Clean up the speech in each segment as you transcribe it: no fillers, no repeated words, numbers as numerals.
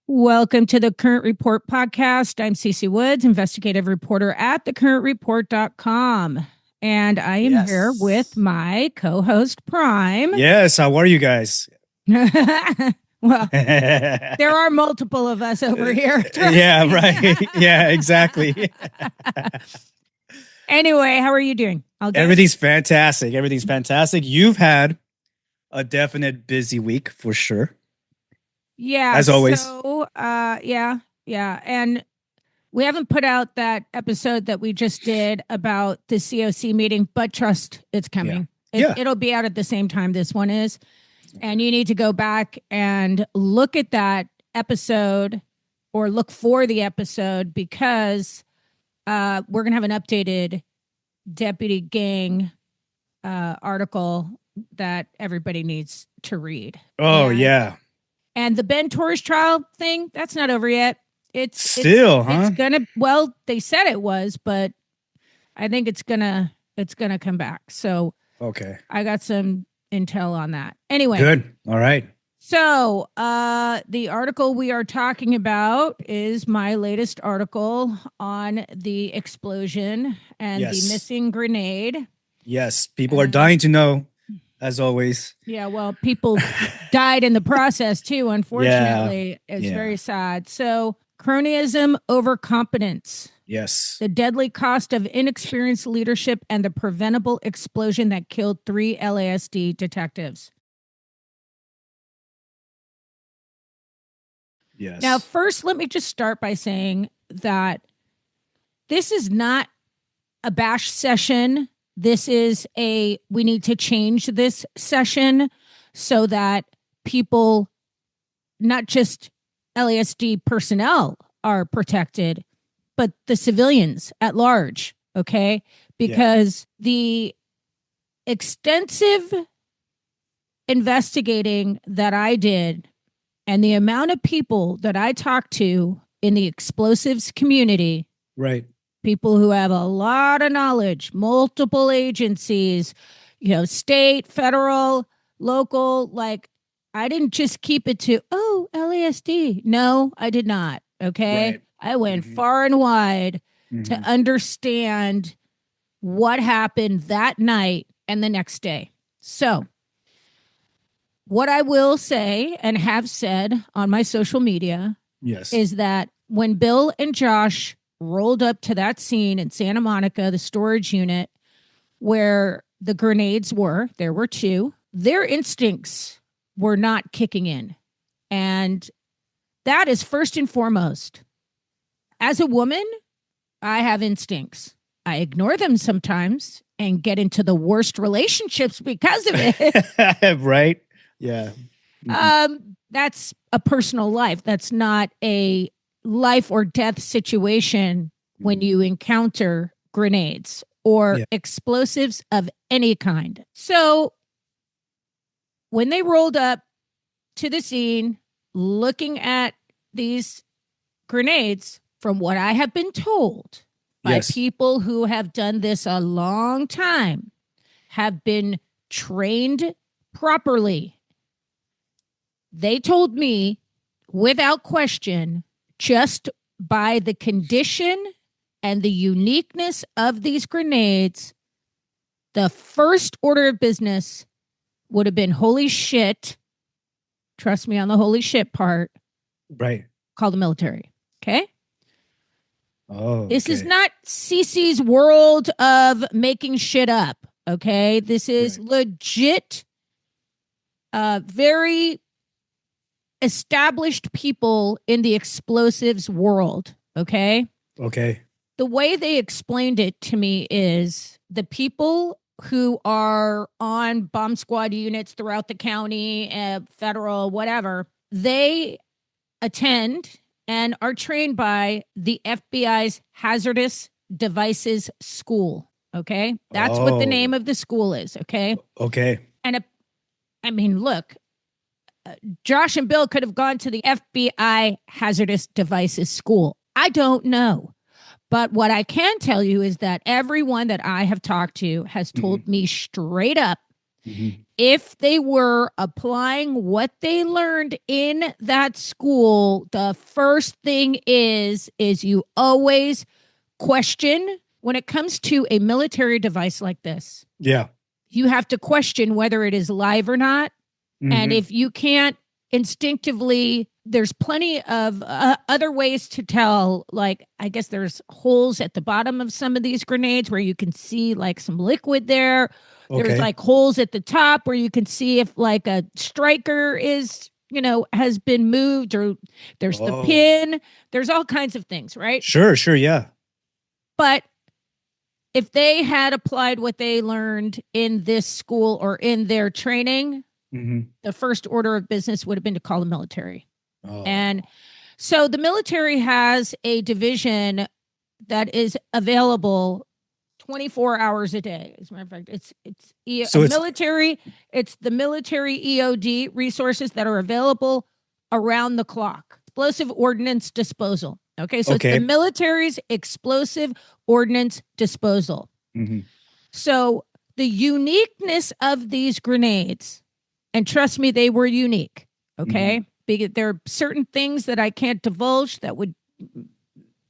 Welcome to the Current Report podcast. I'm Cece Woods, investigative reporter at thecurrentreport.com. And I am here with my co-host, Prime. Yes, how are you guys? Well, there are multiple of us over here. Yeah, right. Yeah, exactly. Anyway, how are you doing? Everything's fantastic. Everything's fantastic. You've had a definite busy week for sure. Yeah. As always. So, yeah. And we haven't put out that episode that we just did about the COC meeting, but trust, it's coming. Yeah. It'll be out at the same time this one is. And you need to go back and look at that episode or look for the episode because we're going to have an updated Deputy Gang article that everybody needs to read. Oh, yeah. And the Ben Torres trial thing, that's not over yet. It's gonna, well, they said it was, but I think it's gonna come back. So okay, I got some intel on that. Anyway, good. All right. So the article we are talking about is my latest article on the explosion and the missing grenade. Yes, people are dying to know, as always. Yeah, well, people died in the process too, unfortunately. It's very sad. So, cronyism over competence. Yes. The deadly cost of inexperienced leadership and the preventable explosion that killed 3 LASD detectives. Yes. Now, first, let me just start by saying that this is not a bash session. This is we need to change this session so that people, not just LASD personnel, are protected, but the civilians at large, okay? Because the extensive investigating that I did and the amount of people that I talked to in the explosives community, right? People who have a lot of knowledge, multiple agencies, state, federal, local, like I didn't just keep it to, LASD. No, I did not. Okay. Right. I went far and wide to understand what happened that night and the next day. So what I will say and have said on my social media is that when Bill and Josh rolled up to that scene in Santa Monica, the storage unit where the grenades were, there were 2, their instincts were not kicking in. And that is first and foremost. As a woman, I have instincts. I ignore them sometimes and get into the worst relationships because of it. Right? Yeah. That's a personal life. That's not a life or death situation when you encounter grenades or explosives of any kind. So when they rolled up to the scene, looking at these grenades, from what I have been told by people who have done this a long time, have been trained properly, they told me without question, just by the condition and the uniqueness of these grenades, the first order of business would have been holy shit. Trust me on the holy shit part. Right. Call the military. Okay. Oh, this is not CC's world of making shit up. Okay. This is legit, very established people in the explosives world. Okay. Okay. the way they explained it to me is the people who are on bomb squad units throughout the county, federal, whatever, they attend and are trained by the FBI's Hazardous Devices School. Okay. That's what the name of the school is. Okay. Okay. And I mean, look, Josh and Bill could have gone to the FBI Hazardous Devices School. I don't know. But what I can tell you is that everyone that I have talked to has told me straight up, if they were applying what they learned in that school, the first thing is you always question when it comes to a military device like this. Yeah. You have to question whether it is live or not. And if you can't instinctively, there's plenty of other ways to tell. Like, I guess there's holes at the bottom of some of these grenades where you can see like some liquid there. Okay. There's like holes at the top where you can see if like a striker is, has been moved, or there's the pin. There's all kinds of things, right? Sure. Yeah. But if they had applied what they learned in this school or in their training, the first order of business would have been to call the military. And so the military has a division that is available 24 hours a day. As a matter of fact, it's the military EOD resources that are available around the clock. Explosive ordnance disposal. Okay, so it's the military's explosive ordnance disposal. So the uniqueness of these grenades, and trust me, they were unique. Okay. Because there are certain things that I can't divulge that would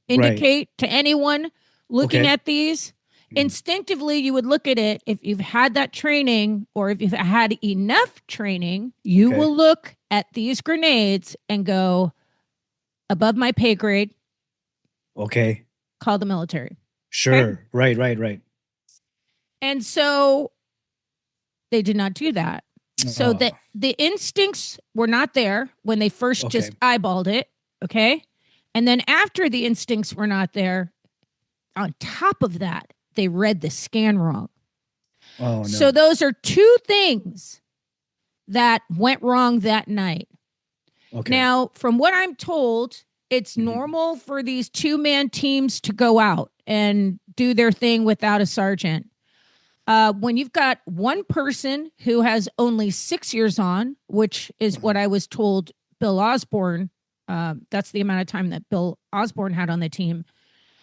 indicate to anyone looking at these. Instinctively, you would look at it. If you've had that training, or if you've had enough training, you will look at these grenades and go, above my pay grade. Okay. Call the military. Sure. Okay? Right. And so they did not do that. So that the instincts were not there when they first just eyeballed it. Okay. And then after the instincts were not there, on top of that, they read the scan wrong. Oh, no. So those are two things that went wrong that night. Okay. Now, from what I'm told, it's normal for these 2-man teams to go out and do their thing without a sergeant. When you've got one person who has only 6 years on, which is what I was told Bill Osborne, that's the amount of time that Bill Osborne had on the team.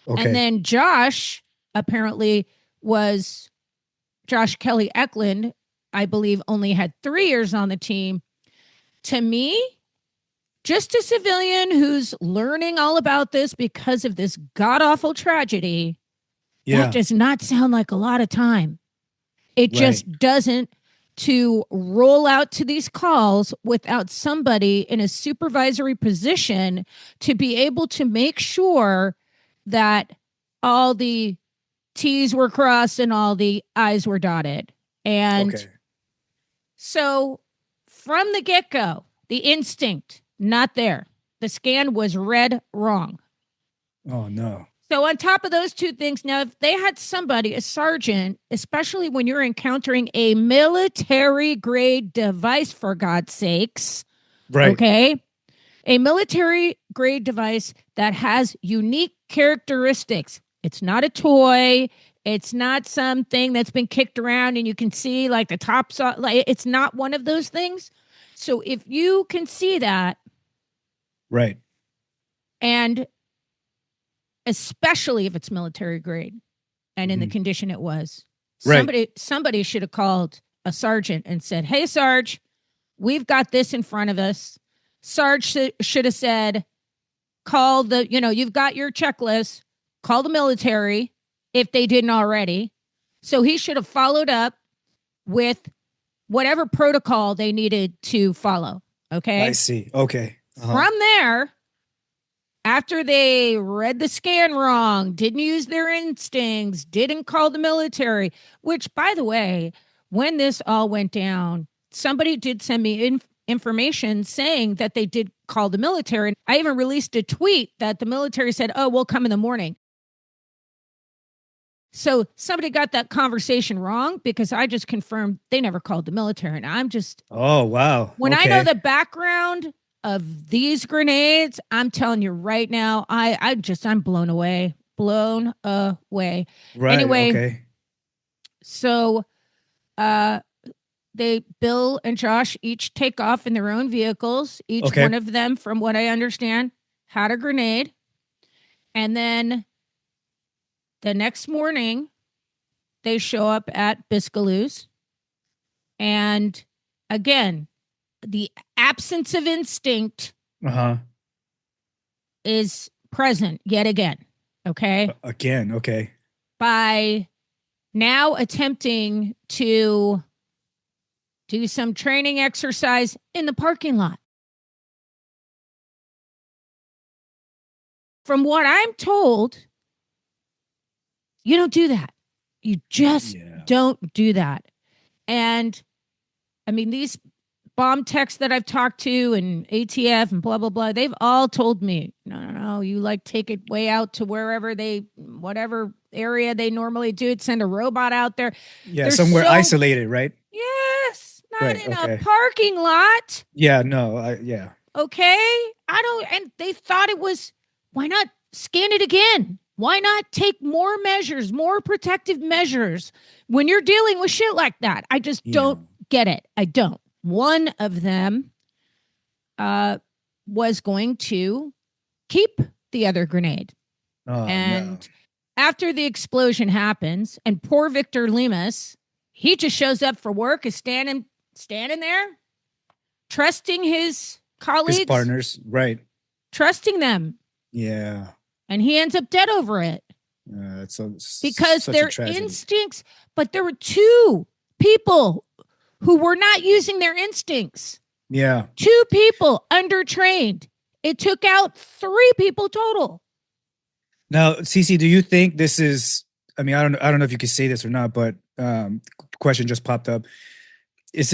Okay. And then Josh apparently was, Josh Kelly Eklund, I believe, only had 3 years on the team. To me, just a civilian who's learning all about this because of this god-awful tragedy, that does not sound like a lot of time. It just doesn't, to roll out to these calls without somebody in a supervisory position to be able to make sure that all the T's were crossed and all the I's were dotted. And so from the get-go, the instinct, not there. The scan was read wrong. Oh, no. So on top of those two things, now, if they had somebody, a sergeant, especially when you're encountering a military grade device, for God's sakes, okay, a military grade device that has unique characteristics. It's not a toy. It's not something that's been kicked around and you can see like the tops. Like, it's not one of those things. So if you can see that, and especially if it's military grade and in the condition it was, somebody should have called a sergeant and said, hey, Sarge, we've got this in front of us. Sarge should have said, call you've got your checklist, call the military if they didn't already. So he should have followed up with whatever protocol they needed to follow. Okay. I see. Okay. From there, after they read the scan wrong, didn't use their instincts, didn't call the military, which, by the way, when this all went down, somebody did send me information saying that they did call the military. I even released a tweet that the military said, oh, we'll come in the morning. So somebody got that conversation wrong because I just confirmed they never called the military. And I'm just, Oh, wow. when I Okay. know the background of these grenades, I'm telling you right now, I'm blown away. Blown away. Right. Anyway, Okay. so Bill and Josh each take off in their own vehicles. Each Okay. one of them, from what I understand, had a grenade. And then the next morning, they show up at Biscailuz. And again, the absence of instinct is present yet again. Okay. Again. Okay. By now attempting to do some training exercise in the parking lot. From what I'm told, you don't do that. You just don't do that. And I mean, these bomb techs that I've talked to and ATF and blah, blah, blah, they've all told me, no, you like take it way out to wherever whatever area they normally do it, send a robot out there. Yeah, they're somewhere isolated, right? Yes, not in a parking lot. Yeah, no, yeah. Okay, and they thought it was, why not scan it again? Why not take more measures, more protective measures when you're dealing with shit like that? I just don't get it. I don't. One of them was going to keep the other grenade. After the explosion happens, and poor Victor Lemus, he just shows up for work, is standing there, trusting his colleagues. His partners, right. Trusting them. Yeah. And he ends up dead over it. Because their instincts, but there were two people who were not using their instincts. Yeah. 2 people undertrained. It took out 3 people total. Now, Cece, do you think this is, I mean, I don't know if you could say this or not, but question just popped up. Is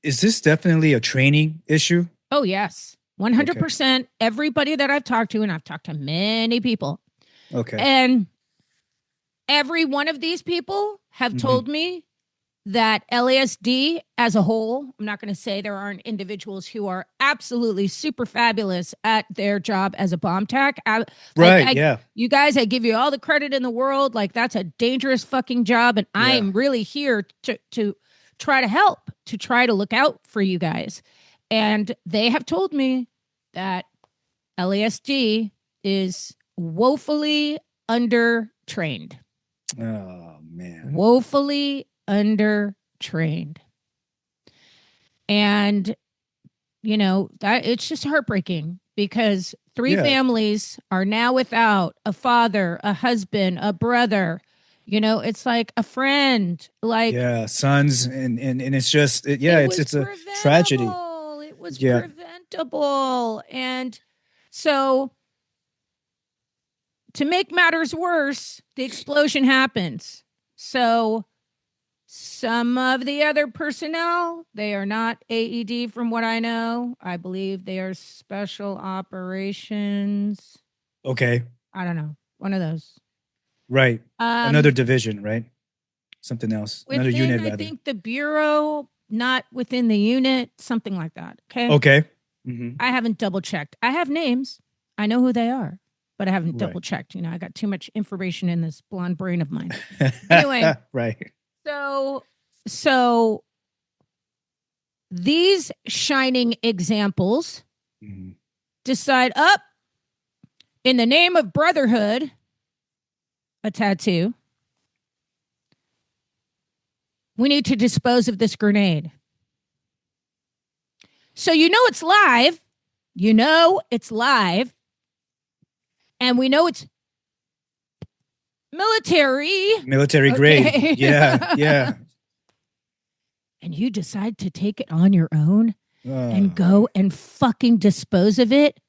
this definitely a training issue? Oh, yes. 100%. Okay. Everybody that I've talked to, and I've talked to many people. Okay. And every one of these people have told me that LASD as a whole, I'm not going to say there aren't individuals who are absolutely super fabulous at their job as a bomb tech. Yeah. You guys, I give you all the credit in the world. Like, that's a dangerous fucking job. And I'm really here to try to help, to try to look out for you guys. And they have told me that LASD is woefully undertrained. Oh, man. Woefully undertrained. And, that it's just heartbreaking because 3 families are now without a father, a husband, a brother. It's like a friend, like sons, and it's just it's a tragedy. It was preventable. And so, to make matters worse, the explosion happens. So some of the other personnel, they are not AED from what I know. I believe they are special operations. Okay. I don't know. One of those. Right. Another division, right? Something else. Another unit, rather. I think the bureau, not within the unit, something like that. Okay. Okay. I haven't double checked. I have names. I know who they are, but I haven't double checked. I got too much information in this blonde brain of mine. Anyway. Right. So these shining examples decide up in the name of brotherhood, a tattoo. We need to dispose of this grenade. So it's live. It's live. And we know it's military grade. Yeah. And you decide to take it on your own and go and fucking dispose of it,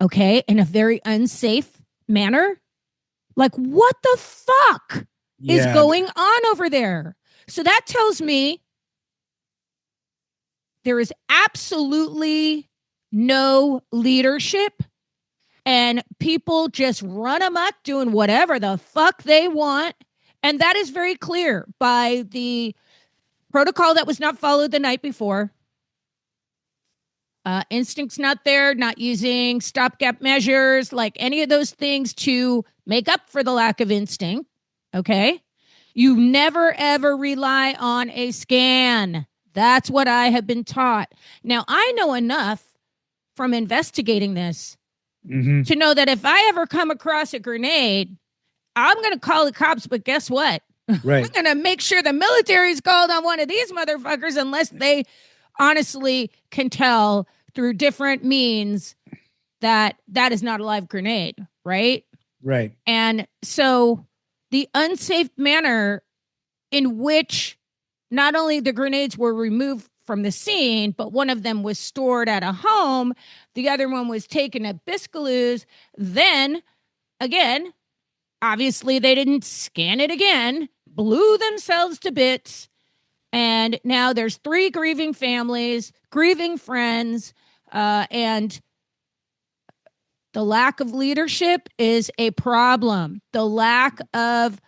okay, in a very unsafe manner. Like, what the fuck is going on over there? So that tells me there is absolutely no leadership and people just run amok doing whatever the fuck they want. And that is very clear by the protocol that was not followed the night before. Instinct's not there, not using stopgap measures, like any of those things to make up for the lack of instinct. Okay. You never, ever rely on a scan. That's what I have been taught. Now, I know enough from investigating this to know that if I ever come across a grenade, I'm going to call the cops. But guess what? Right. I'm going to make sure the military's called on one of these motherfuckers unless they honestly can tell through different means that that is not a live grenade, right? Right. And so the unsafe manner in which not only the grenades were removed from the scene, but one of them was stored at a home, the other one was taken at Biscailuz. Then, again, obviously they didn't scan it again, blew themselves to bits, and now there's 3 grieving families, grieving friends, and the lack of leadership is a problem. The lack of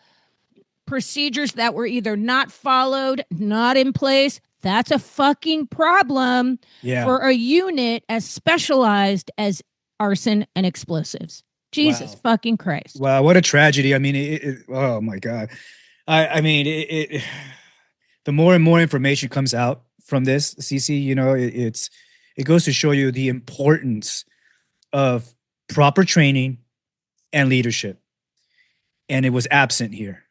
procedures that were either not followed, not in place, that's a fucking problem for a unit as specialized as arson and explosives. Jesus fucking Christ. Wow, what a tragedy. I mean, oh my God. I mean, the more and more information comes out from this, CC, you know, it goes to show you the importance of proper training and leadership. And it was absent here.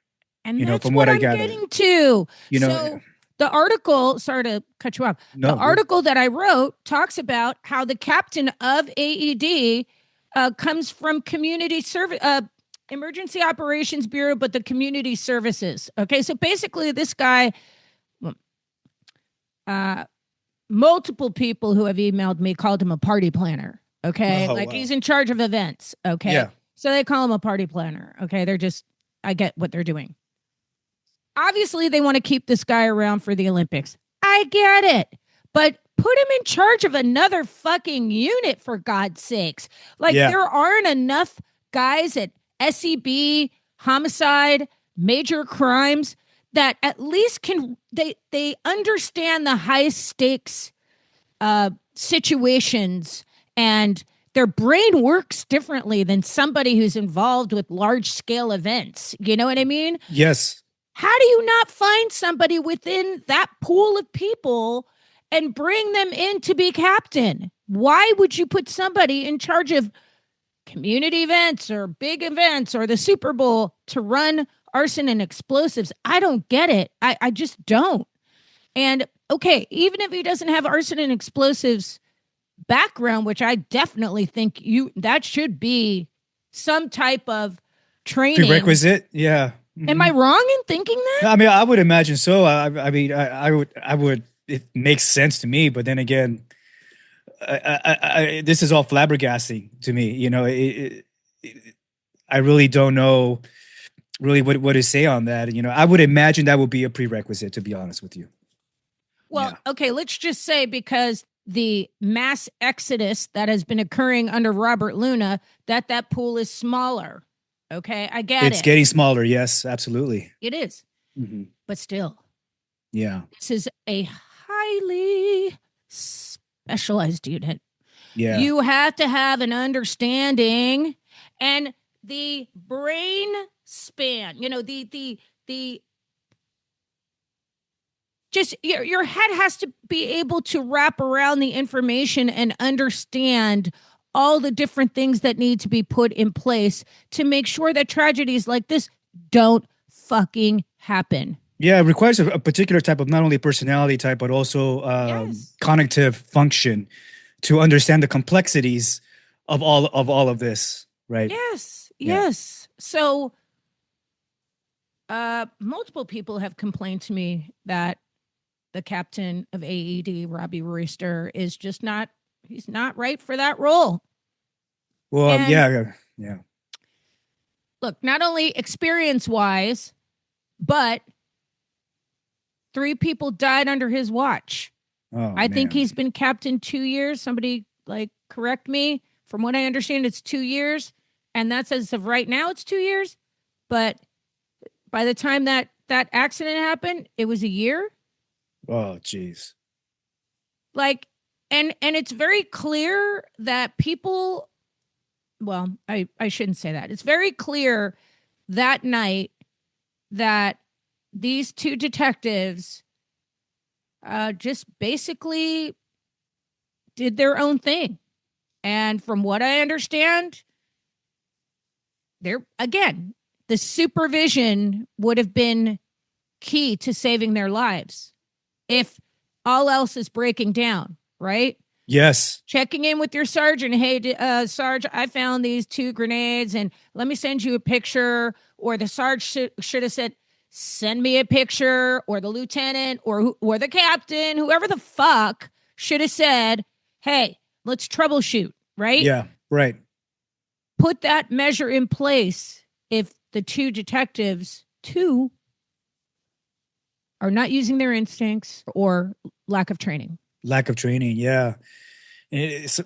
And that's from what I'm getting to. You know, so the article, sorry to cut you off. The article that I wrote talks about how the captain of AED comes from community service, emergency operations bureau, but the community services. Okay. So basically this guy, multiple people who have emailed me called him a party planner. Okay. He's in charge of events. Okay. Yeah. So they call him a party planner. Okay. I get what they're doing. Obviously, they want to keep this guy around for the Olympics. I get it. But put him in charge of another fucking unit, for God's sakes. There aren't enough guys at SEB, homicide, major crimes that at least they understand the high stakes situations, and their brain works differently than somebody who's involved with large scale events. You know what I mean? Yes. How do you not find somebody within that pool of people and bring them in to be captain? Why would you put somebody in charge of community events or big events or the Super Bowl to run arson and explosives? I don't get it. I just don't. And okay, even if he doesn't have arson and explosives background, which I definitely think that should be some type of training. Prerequisite. Yeah. Am I wrong in thinking that? I mean, I would imagine so. I mean, I would. It makes sense to me, but then again, this is all flabbergasting to me. You know, I really don't know really what to say on that. You know, I would imagine that would be a prerequisite, to be honest with you. Well, okay, let's just say because the mass exodus that has been occurring under Robert Luna, that pool is smaller. Okay, I get it. It's getting smaller. Yes, absolutely. It is. Mm-hmm. But still. Yeah. This is a highly specialized unit. Yeah. You have to have an understanding and the brain span, you know, the just your head has to be able to wrap around the information and understand all the different things that need to be put in place to make sure that tragedies like this don't fucking happen. Yeah, it requires a particular type of not only personality type, but also cognitive function to understand the complexities of all of this, right? Yes. So multiple people have complained to me that the captain of AED, Robbie Royster, is just he's not right for that role. Well, yeah. Look, not only experience-wise, but 3 people died under his watch. I think he's been captain 2 years. Somebody correct me. From what I understand, it's 2 years. And that's as of right now, it's 2 years. But by the time that accident happened, it was a year. Oh, geez. Like, and it's very clear that people, well, I shouldn't say that. It's very clear that night that these two detectives just basically did their own thing. And from what I understand, the supervision would have been key to saving their lives if all else is breaking down, right? Yes. Checking in with your sergeant. Hey, Sarge, I found these 2 grenades and let me send you a picture. Or the Sarge should have said, send me a picture. Or the lieutenant or the captain, whoever the fuck should have said, hey, let's troubleshoot, right? Yeah, right. Put that measure in place if the 2 detectives, are not using their instincts or lack of training. Lack of training, yeah.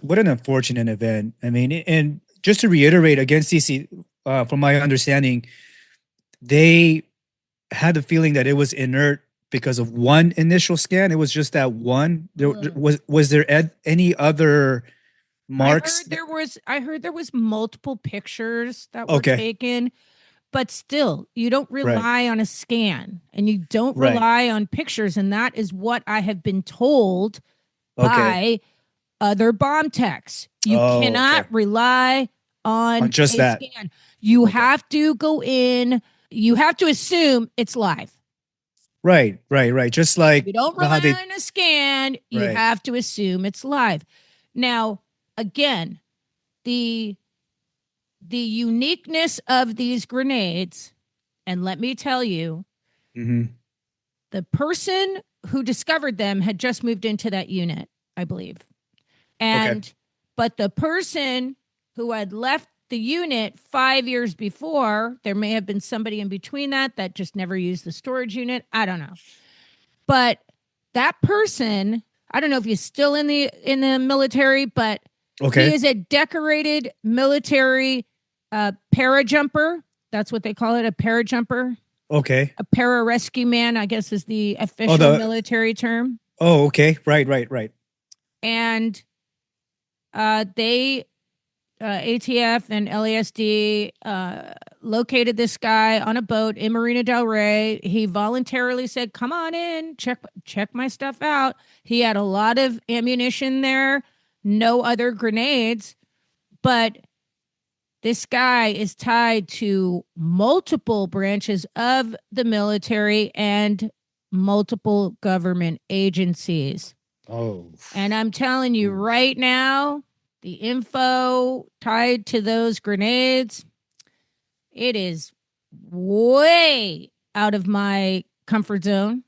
What an unfortunate event. I mean, and just to reiterate again, CC, from my understanding, they had the feeling that it was inert because of one initial scan. It was just that one. Was there any other marks? I heard there was multiple pictures that were taken, but still, you don't rely on a scan and you don't rely on pictures, and that is what I have been told by other bomb techs. You cannot rely on just that scan. You have to go in. You have to assume it's live. Right. Just like you don't rely on a scan, you have to assume it's live. Now, again, the uniqueness of these grenades, and let me tell you, the person who discovered them had just moved into that unit, I believe. And but the person who had left the unit 5 years before, there may have been somebody in between that just never used the storage unit. I don't know. But that person, I don't know if he's still in the military, but he is a decorated military parajumper. That's what they call it, a parajumper. Okay. A pararescue man, I guess, is the official military term. Oh, okay. Right. And they, ATF and LASD, located this guy on a boat in Marina del Rey. He voluntarily said, come on in, check my stuff out. He had a lot of ammunition there, no other grenades, but this guy is tied to multiple branches of the military and multiple government agencies. Oh. And I'm telling you right now, the info tied to those grenades, it is way out of my comfort zone.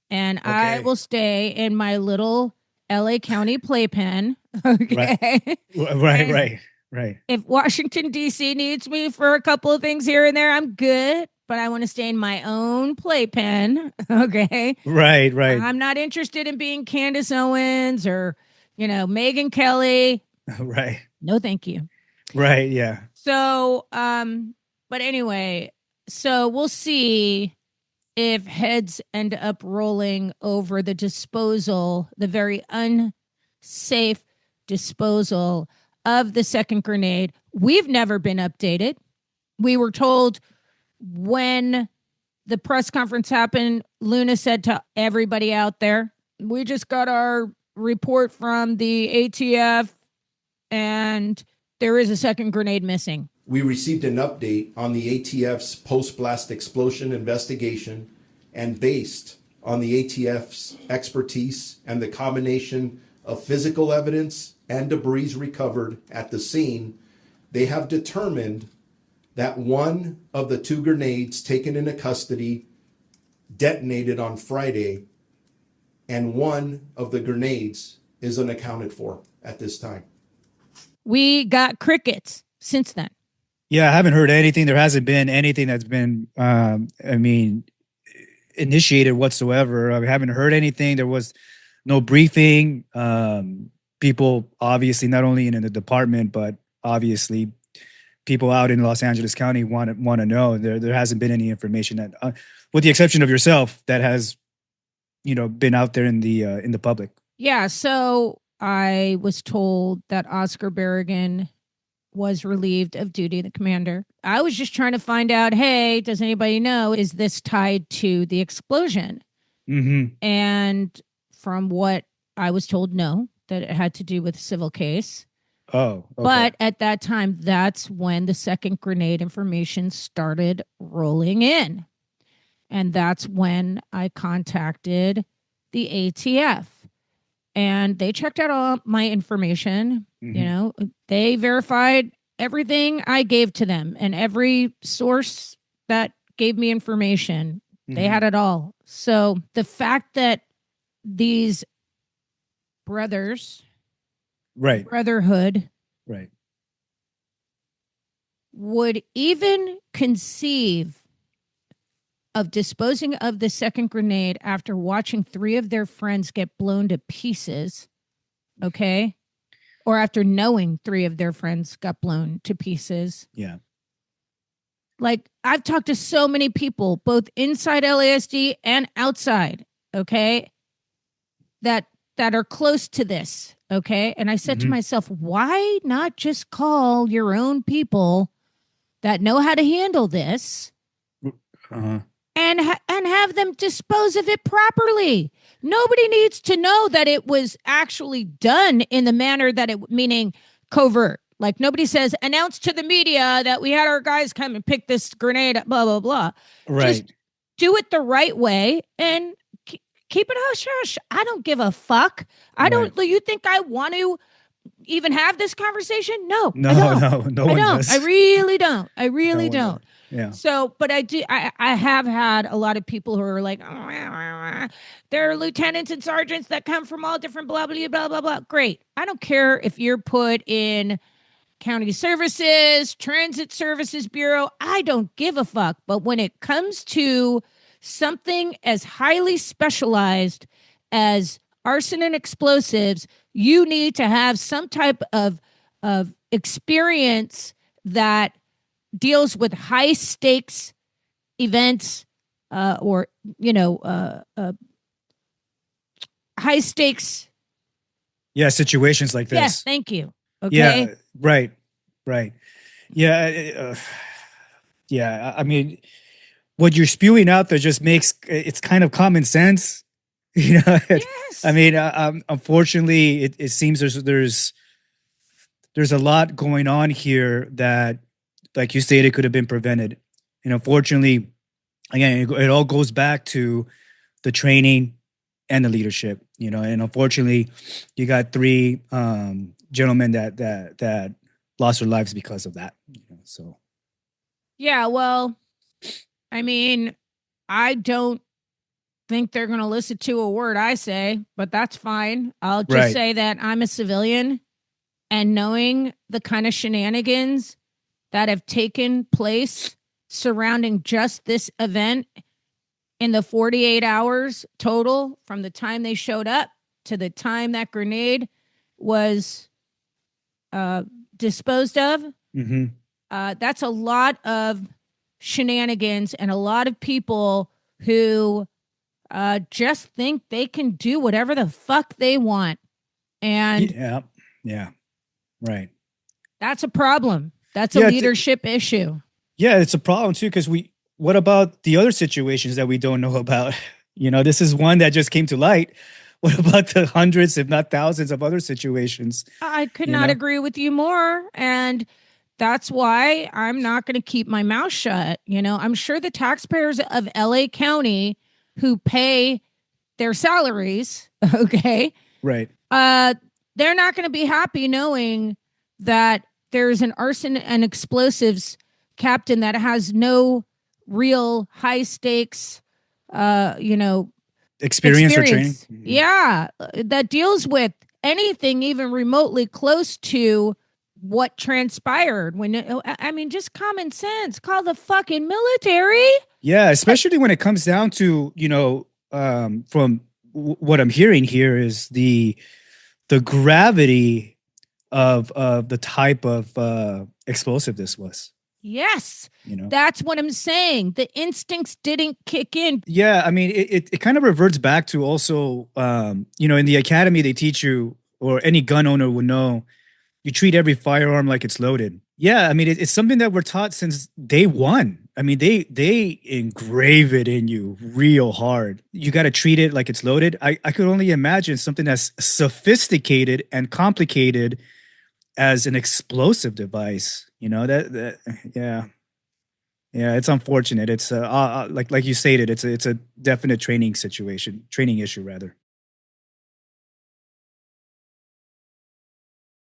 And I will stay in my little LA County playpen. Okay. Right. If Washington, D.C. needs me for a couple of things here and there, I'm good. But I want to stay in my own playpen. Okay. Right. I'm not interested in being Candace Owens or, Megyn Kelly. Right. No, thank you. Right. Yeah. So, but anyway, so we'll see if heads end up rolling over the very unsafe disposal of the second grenade. We've never been updated. We were told when the press conference happened, Luna said to everybody out there, we just got our report from the ATF and there is a second grenade missing. We received an update on the ATF's post-blast explosion investigation, and based on the ATF's expertise and the combination of physical evidence and debris recovered at the scene, they have determined that one of the 2 grenades taken into custody detonated on Friday, and one of the grenades is unaccounted for at this time. We got crickets since then. Yeah, I haven't heard anything. There hasn't been anything that's been, initiated whatsoever. I haven't heard anything. There was no briefing. People, obviously, not only in the department, but obviously people out in Los Angeles County want to know. There hasn't been any information that, with the exception of yourself, that has, been out there in the public. Yeah. So I was told that Oscar Berrigan was relieved of duty, the commander. I was just trying to find out, hey, does anybody know, is this tied to the explosion? Mm-hmm. And from what I was told, no, that it had to do with a civil case. Oh, okay. But at that time, that's when the second grenade information started rolling in. And that's when I contacted the ATF. And they checked out all my information. Mm-hmm. They verified everything I gave to them, and every source that gave me information, they had it all. So the fact that these brothers, right, brotherhood, right, would even conceive of disposing of the second grenade after watching 3 of their friends get blown to pieces, okay? Or after knowing 3 of their friends got blown to pieces. Yeah. Like, I've talked to so many people, both inside LASD and outside, okay, that are close to this, okay? And I said to myself, why not just call your own people that know how to handle this and have them dispose of it properly? Nobody needs to know that it was actually done in the manner that it, meaning covert. Like, nobody says, announce to the media that we had our guys come and pick this grenade up, blah, blah, blah. Right. Just do it the right way and keep it hush hush. I don't give a fuck. I don't. You think I want to even have this conversation? No, no one does. I really don't. I really don't. Yeah. So, but I do. I have had a lot of people who are like, there are lieutenants and sergeants that come from all different blah blah blah blah blah. Great. I don't care if you're put in county services, transit services bureau. I don't give a fuck. But when it comes to something as highly specialized as arson and explosives, you need to have some type of experience that deals with high stakes events, or high stakes. Yeah, situations like this. Yes, thank you. Okay. Yeah, right. Yeah, yeah. I mean, what you're spewing out there just makes it's kind of common sense, Yes. I mean, unfortunately, it seems there's a lot going on here that, like you stated, could have been prevented, and unfortunately, again, it all goes back to the training and the leadership, and unfortunately, you got 3 gentlemen that lost their lives because of that. So, yeah, well, I mean, I don't think they're going to listen to a word I say, but that's fine. I'll just say that I'm a civilian, and knowing the kind of shenanigans that have taken place surrounding just this event in the 48 hours total from the time they showed up to the time that grenade was disposed of. That's a lot of shenanigans and a lot of people who just think they can do whatever the fuck they want. And yeah, right. That's a problem. That's a leadership issue. Yeah, it's a problem too, because what about the other situations that we don't know about? This is one that just came to light. What about the hundreds, if not thousands, of other situations? I could not agree with you more. And that's why I'm not going to keep my mouth shut. I'm sure the taxpayers of LA County who pay their salaries, okay? Right. They're not going to be happy knowing that there's an arson and explosives captain that has no real high stakes, experience or training. Yeah, that deals with anything even remotely close to what transpired. Just common sense. Call the fucking military. Yeah, especially when it comes down to, from what I'm hearing here is the gravity of the type of explosive this was. Yes. You know, that's what I'm saying. The instincts didn't kick in. Yeah, I mean, it kind of reverts back to also, in the academy they teach you, or any gun owner would know, you treat every firearm like it's loaded. Yeah, I mean, it's something that we're taught since day one. I mean, they engrave it in you real hard. You got to treat it like it's loaded. I could only imagine something as sophisticated and complicated as an explosive device. Yeah. Yeah, it's unfortunate. It's like you stated, it's a definite training issue rather.